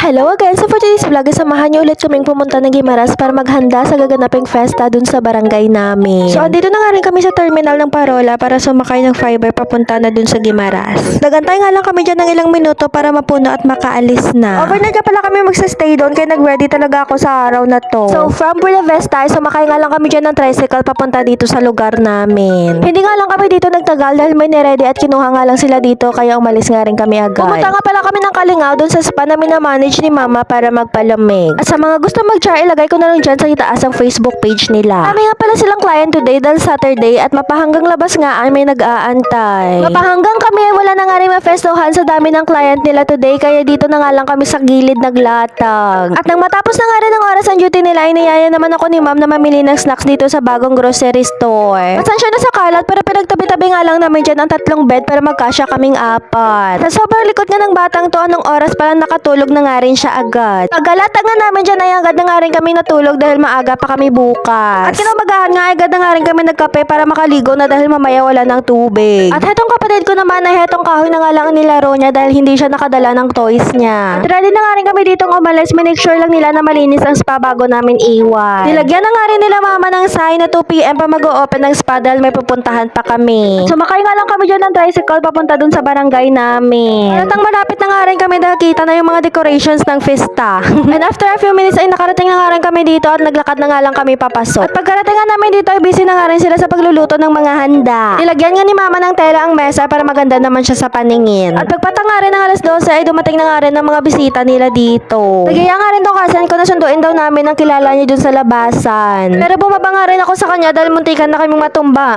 Hello again! So for today's vlog, samahan niyo ulit kaming pumunta ng Guimaras para maghanda sa gaganaping festa dun sa barangay namin. So andito na nga rin kami sa terminal ng Parola para sumakay ng fiber papunta na dun sa Guimaras. Nagantay nga lang kami dyan ng ilang minuto para mapuno at makaalis na. Overnight ka pala kami magsa-stay doon kaya nag-ready talaga ako sa araw na to. So from Buena Vista, sumakay nga lang kami dyan ng tricycle papunta dito sa lugar namin. Hindi nga lang kami dito nagtagal dahil may niready at kinuha nga lang sila dito kaya umalis nga rin kami agad. Pumunta nga pala kami ng Kalingaw dun sa spa na minamanage ni Mama para magpalamig. At sa mga gusto mag-try, ilagay ko na lang dyan sa itaas ang Facebook page nila. Kami nga pala silang client today dahil Saturday at mapahanggang labas nga ay may nag-aantay. Mapahanggang kami ay wala na nga rin mafestohan sa dami ng client nila today kaya dito na nga lang kami sa gilid naglatag. At nang matapos na nga rin ang oras ang duty nila ay niyaya naman ako ni Ma'am na mamili ng snacks dito sa bagong grocery store. Pasensya na sa kalat pero pinagtabi-tabi nga lang namin dyan ang 3 bed para magkasya kaming 4. Sa sobrang likod nga ng batang to, anong oras pa lang nakatulog na nga rin siya agad. Paggalata nga namin dyan ay agad na nga rin kami natulog dahil maaga pa kami bukas. At kinumagahan nga agad na nga rin kami nagkape para makaligo na dahil mamaya wala ng tubig. At hetong kapatid ko naman ay hetong kahoy na nga lang nilaro niya dahil hindi siya nakadala ng toys niya. At ready na nga rin kami ditong umalis. Make sure lang nila na malinis ang spa bago namin iwan. Nilagyan na nga rin nila Mama ng sign na 2 PM pa mag-o-open ng spa dahil may pupuntahan pa kami. At sumakay nga lang kami dyan ng tricycle papunta dun sa barangay namin. At ang malapit na nga rin kami dahil kita na yung mga decorations ng festa. And after a few minutes ay nakarating na nga rin kami dito at naglakad na nga lang kami papasok. At pagkarating nga namin dito ay busy na nga rin sila sa pagluluto ng mga handa. Nilagyan nga ni Mama ng tela ang mesa para maganda naman siya sa paningin. At pagpata nga rin ng alas 12 ay dumating na nga rin ang mga bisita nila dito. Nagyaya nga rin tong kasan ko na sunduin daw namin ang kilala niya dun sa labasan. Pero bumaba nga rin ako sa kanya dahil muntikan na kaming matumba.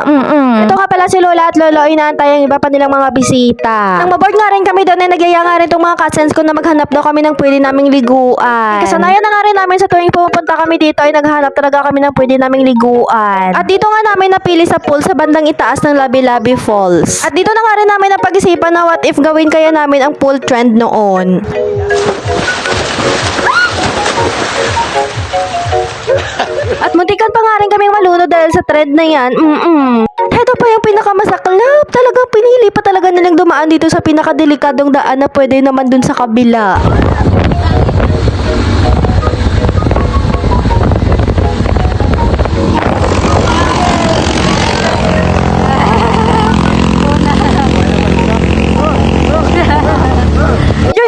Ito nga pala si Lola at Lolo ay inaantay ang iba pa nilang mga bisita. Nang maboard nga rin kami doon ay nagyaya nga rin tong mga cousins ko na maghanap daw kami ng pwede naming liguan. Kasanayan na nga rin namin sa tuwing pupunta kami dito ay naghanap talaga kami ng pwede naming liguan. At dito nga namin napili sa pool sa bandang itaas ng Labi-Labi Falls. At dito na nga rin namin napag-isipan na what if gawin kaya namin ang pool trend noon. At muntikan pa nga rin kaming malunod dahil sa trend na yan. Ito pa yung pinakamasaklap. Talagang pinili pa talaga nilang dumaan dito sa pinakadelikadong daan na pwede naman dun sa kabila.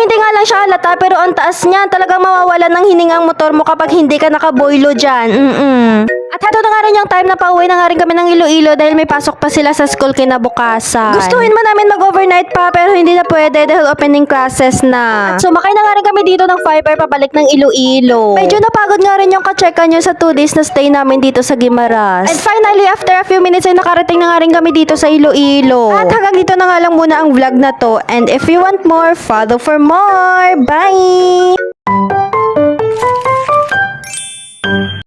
Hindi nga lang siya halata pero ang taas niya. Talagang mawawalan ng hiningang motor mo kapag hindi ka nakaboylo dyan. At heto na nga rin yung time na pauwi na nga rin kami ng Iloilo dahil may pasok pa sila sa school kinabukasan. Gustuhin man namin mag-overnight pa pero hindi na pwede dahil opening classes na. At sumakay na nga rin kami dito ng fiber pabalik ng Iloilo. Medyo napagod nga rin yung ka-checkan nyo sa 2 days na stay namin dito sa Guimaras. And finally, after a few minutes ay nakarating na nga rin kami dito sa Iloilo. At hanggang dito na nga lang muna ang vlog na to. And if you want more, follow for more. Bye!